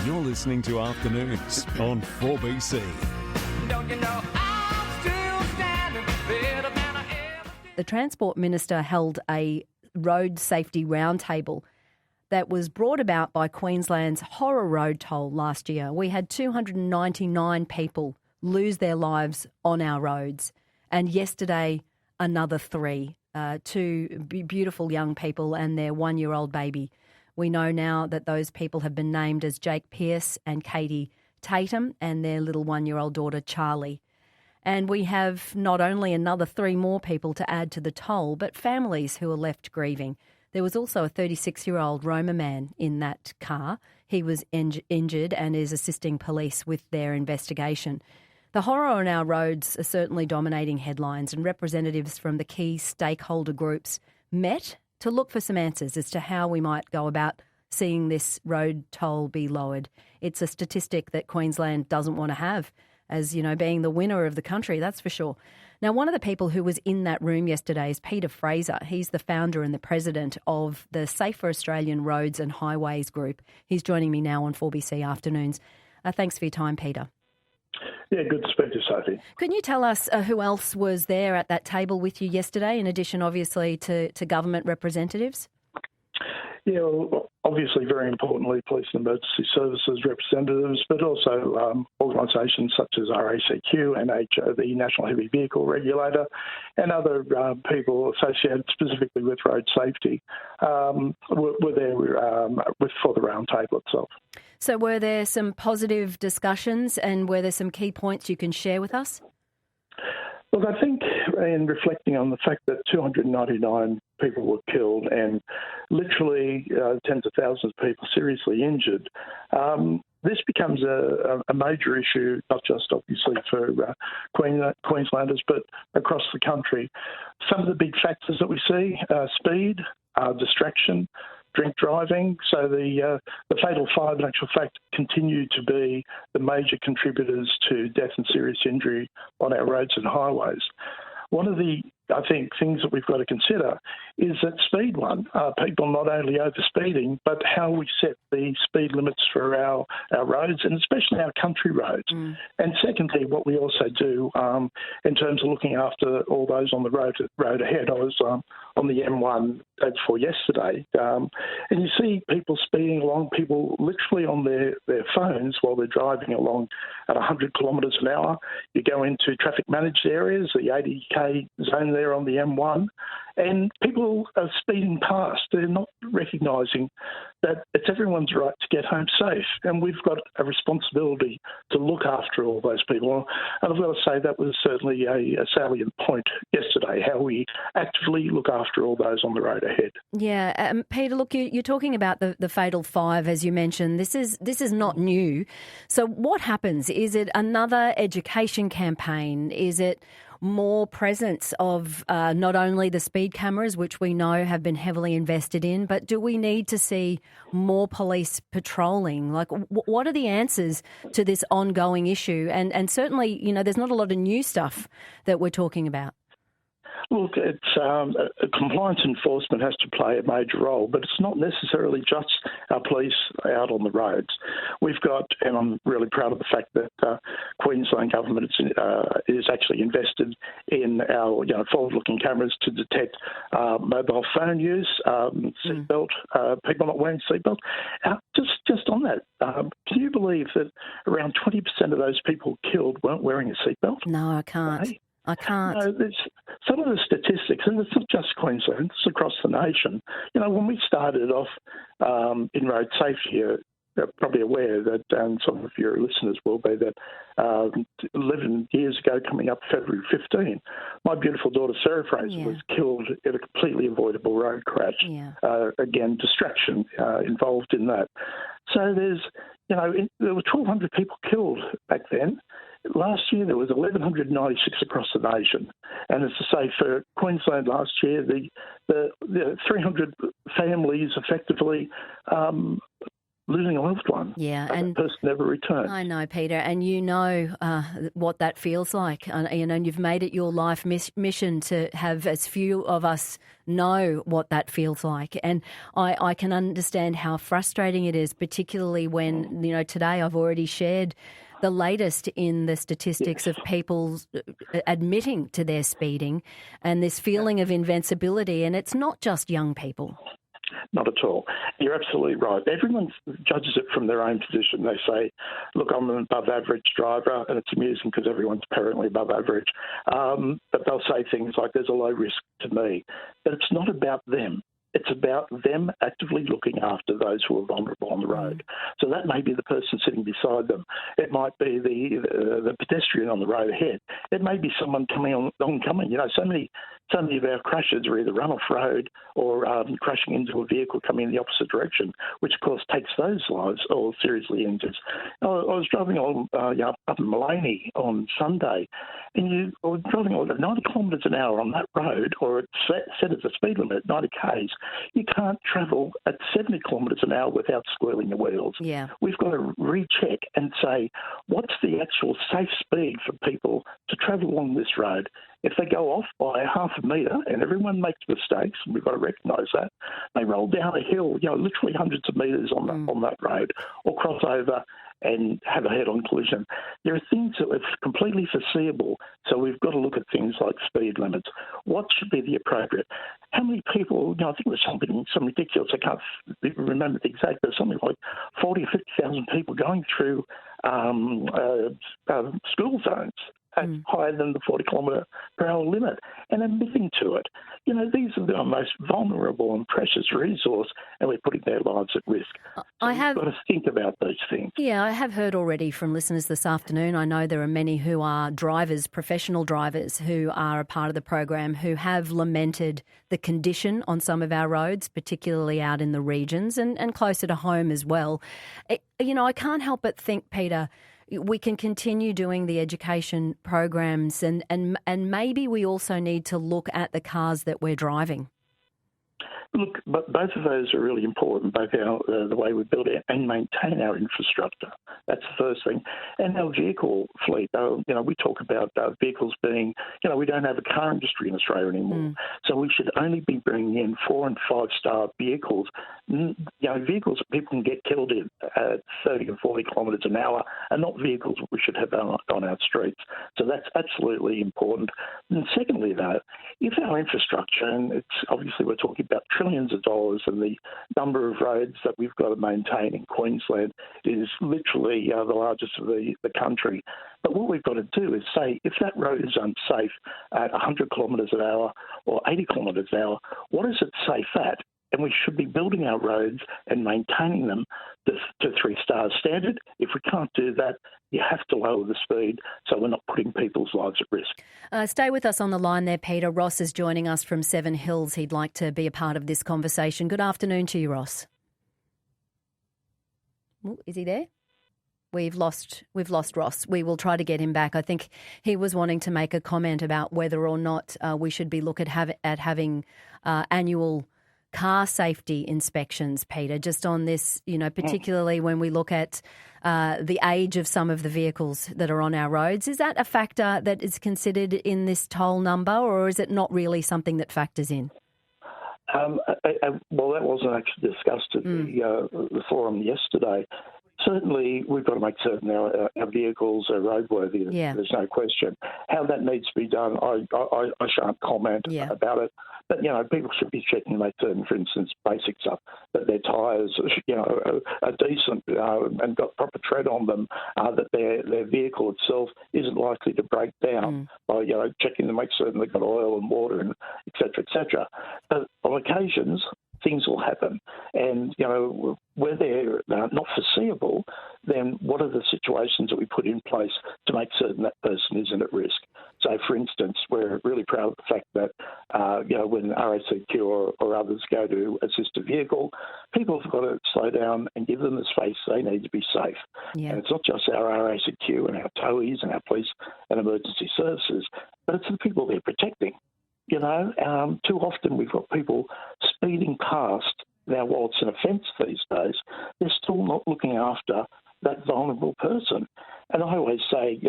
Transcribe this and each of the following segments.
You're listening to Afternoons on 4BC. Don't you know I'm still standing better than I ever did. The Transport Minister held a road safety roundtable that was brought about by Queensland's horror road toll last year. We had 299 people lose their lives on our roads, and yesterday another three, two beautiful young people and their 1-year-old baby. We know now that those people have been named as Jake Pearce and Katie Tatum and their little 1-year-old daughter Charlie. And we have not only another 3 more people to add to the toll, but families who are left grieving. There was also a 36-year-old Roma man in that car. He was injured and is assisting police with their investigation. The horror on our roads are certainly dominating headlines, and representatives from the key stakeholder groups met to look for some answers as to how we might go about seeing this road toll be lowered. It's a statistic that Queensland doesn't want to have, as, you know, being the winner of the country, that's for sure. Now, one of the people who was in that room yesterday is Peter Frazer. He's the founder and the president of the Safer Australian Roads and Highways Group. He's joining me now on 4BC Afternoons. Thanks for your time, Peter. Yeah, good to speak to you, Sophie. Can you tell us who else was there at that table with you yesterday, in addition, obviously, to government representatives? Yeah, well, obviously, very importantly, police and emergency services representatives, but also organisations such as RACQ, NHO, the National Heavy Vehicle Regulator, and other people associated specifically with road safety were there for the roundtable itself. So were there some positive discussions, and were there some key points you can share with us? Look, I think in reflecting on the fact that 299 people were killed and literally tens of thousands of people seriously injured, this becomes a major issue, not just obviously for Queenslanders, but across the country. Some of the big factors that we see are speed, distraction, drink driving. So the fatal 5, in actual fact, continue to be the major contributors to death and serious injury on our roads and highways. One of the, I think, things that we've got to consider is that speed one. People not only overspeeding, but how we set the speed limits for our roads, and especially our country roads. And secondly, what we also do in terms of looking after all those on the road ahead. I was on the M1 day before yesterday, and you see people speeding along, people literally on their phones while they're driving along at 100 kilometres an hour. You go into traffic managed areas, the 80k zone there on the M1, and people are speeding past. They're not recognising that it's everyone's right to get home safe, and we've got a responsibility to look after all those people. And I've got to say that was certainly a salient point yesterday, how we actively look after all those on the road ahead. Yeah, Peter, look, you're talking about the fatal 5, as you mentioned. This is not new. So what happens? Is it another education campaign? Is it more presence of not only the speed cameras, which we know have been heavily invested in, but do we need to see more police patrolling? Like, what are the answers to this ongoing issue? And certainly, you know, there's not a lot of new stuff that we're talking about. Look, it's compliance enforcement has to play a major role, but it's not necessarily just our police out on the roads. We've got, and I'm really proud of the fact that Queensland government is actually invested in our forward-looking cameras to detect mobile phone use, seatbelt, people not wearing seatbelt. Just on that, can you believe that around 20% of those people killed weren't wearing a seatbelt? No, I can't. Right? I can't. There's some of the statistics, and it's not just Queensland, it's across the nation. You know, when we started off in road safety, you're probably aware that, and some of your listeners will be, that 11 years ago, coming up February 15, my beautiful daughter Sarah Frazer was killed in a completely avoidable road crash. Yeah. Again, distraction involved in that. So there were 1,200 people killed back then. Last year, there was 1,196 across the nation. And as I say, for Queensland last year, the 300 families effectively losing a loved one. Yeah, and the person never returned. I know, Peter, and you know what that feels like. And you've made it your life mission to have as few of us know what that feels like. And I can understand how frustrating it is, particularly when, today I've already shared the latest in the statistics of people admitting to their speeding and this feeling of invincibility. And it's not just young people. Not at all. You're absolutely right. Everyone judges it from their own position. They say, look, I'm an above average driver, and it's amusing because everyone's apparently above average. But they'll say things like, there's a low risk to me. But it's not about them. It's about them actively looking after those who are vulnerable on the road. So that may be the person sitting beside them. It might be the pedestrian on the road ahead. It may be someone oncoming. So many of our crashes are either run off road or crashing into a vehicle coming in the opposite direction, which of course takes those lives or seriously injures. I was driving on up in Maloney on Sunday, and I was driving at 90 kilometres an hour on that road, or it's set as a speed limit at 90 k's. You can't travel at 70 kilometres an hour without squealing the wheels. Yeah. We've got to recheck and say, what's the actual safe speed for people to travel along this road? If they go off by half a metre, and everyone makes mistakes, and we've got to recognise that, they roll down a hill, literally hundreds of metres on that road, or cross over and have a head-on collision. There are things that are completely foreseeable, so we've got to look at things like speed limits. What should be the appropriate? How many people, I think it was something ridiculous, I can't remember the exact, but something like 40 or 50,000 people going through school zones at higher than the 40 kilometre per hour limit and admitting to it. These are our most vulnerable and precious resource, and we're putting their lives at risk. We've got to think about those things. Yeah, I have heard already from listeners this afternoon. I know there are many who are drivers, professional drivers, who are a part of the program, who have lamented the condition on some of our roads, particularly out in the regions and closer to home as well. I can't help but think, Peter, we can continue doing the education programs and maybe we also need to look at the cars that we're driving. Look, but both of those are really important, both the way we build it and maintain our infrastructure. That's the first thing. And our vehicle fleet, we talk about vehicles being, we don't have a car industry in Australia anymore. So we should only be bringing in 4- and 5-star vehicles, vehicles that people can get killed in at 30 and 40 kilometres an hour, and not vehicles we should have on our streets. So that's absolutely important. And secondly, though, if our infrastructure, and it's obviously we're talking about trillions of dollars, and the number of roads that we've got to maintain in Queensland is literally the largest of the country. But what we've got to do is say, if that road is unsafe at 100 kilometres an hour or 80 kilometres an hour, what is it safe at? And we should be building our roads and maintaining them to 3-star standard. If we can't do that, you have to lower the speed so we're not putting people's lives at risk. Stay with us on the line there, Peter. Ross is joining us from Seven Hills. He'd like to be a part of this conversation. Good afternoon to you, Ross. Ooh, is he there? We've lost Ross. We will try to get him back. I think he was wanting to make a comment about whether or not we should be looking at having annual car safety inspections, Peter, just on this, particularly when we look at the age of some of the vehicles that are on our roads. Is that a factor that is considered in this toll number, or is it not really something that factors in? Well, that wasn't actually discussed at the forum yesterday. Certainly, we've got to make certain our vehicles are roadworthy. Yeah. There's no question. How that needs to be done, I shan't comment about it. But, people should be checking to make certain, for instance, basic stuff, that their tyres, are decent and got proper tread on them, that their vehicle itself isn't likely to break down by, checking to make certain they've got oil and water and et cetera, et cetera. But on occasions, things will happen. And, where they're not foreseeable, then what are the situations that we put in place to make certain that person isn't at risk? So, for instance, we're really proud of the fact that, when RACQ or others go to assist a vehicle, people have got to slow down and give them the space they need to be safe. Yeah. And it's not just our RACQ and our towies and our police and emergency services, but it's the people they're protecting. Too often we've got people speeding past Now, while it's an offence these days, they're still not looking after that vulnerable person. And I always say,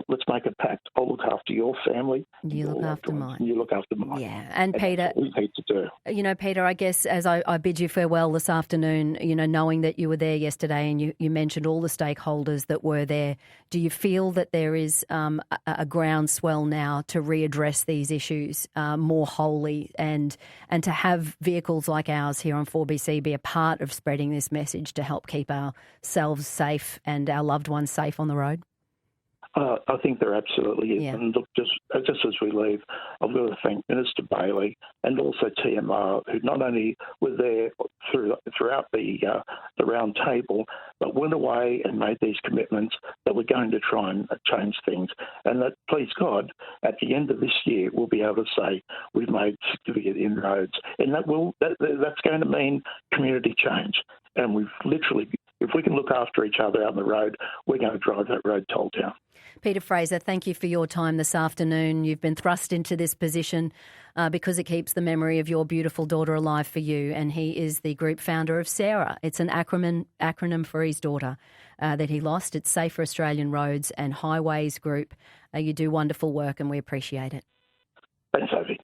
let's make a pact. I'll look after your family. You look after mine. You look after mine. Yeah. And Peter, that's what we need to do. Peter, I guess as I bid you farewell this afternoon, knowing that you were there yesterday and you mentioned all the stakeholders that were there, do you feel that there is a groundswell now to readdress these issues more wholly and to have vehicles like ours here on 4BC be a part of spreading this message to help keep ourselves safe and our loved ones safe on the road? I think there absolutely is. Yeah. And look, just as we leave, I've got to thank Minister Bailey and also TMR, who not only were there throughout the round table, but went away and made these commitments that we're going to try and change things. And that, please God, at the end of this year, we'll be able to say we've made significant inroads. And that's going to mean community change. And we've literally, if we can look after each other out on the road, we're going to drive that road toll down. Peter Frazer, thank you for your time this afternoon. You've been thrust into this position because it keeps the memory of your beautiful daughter alive for you, and he is the group founder of Sarah. It's an acronym for his daughter that he lost. It's Safer Australian Roads and Highways Group. You do wonderful work and we appreciate it. Thanks, Sophie.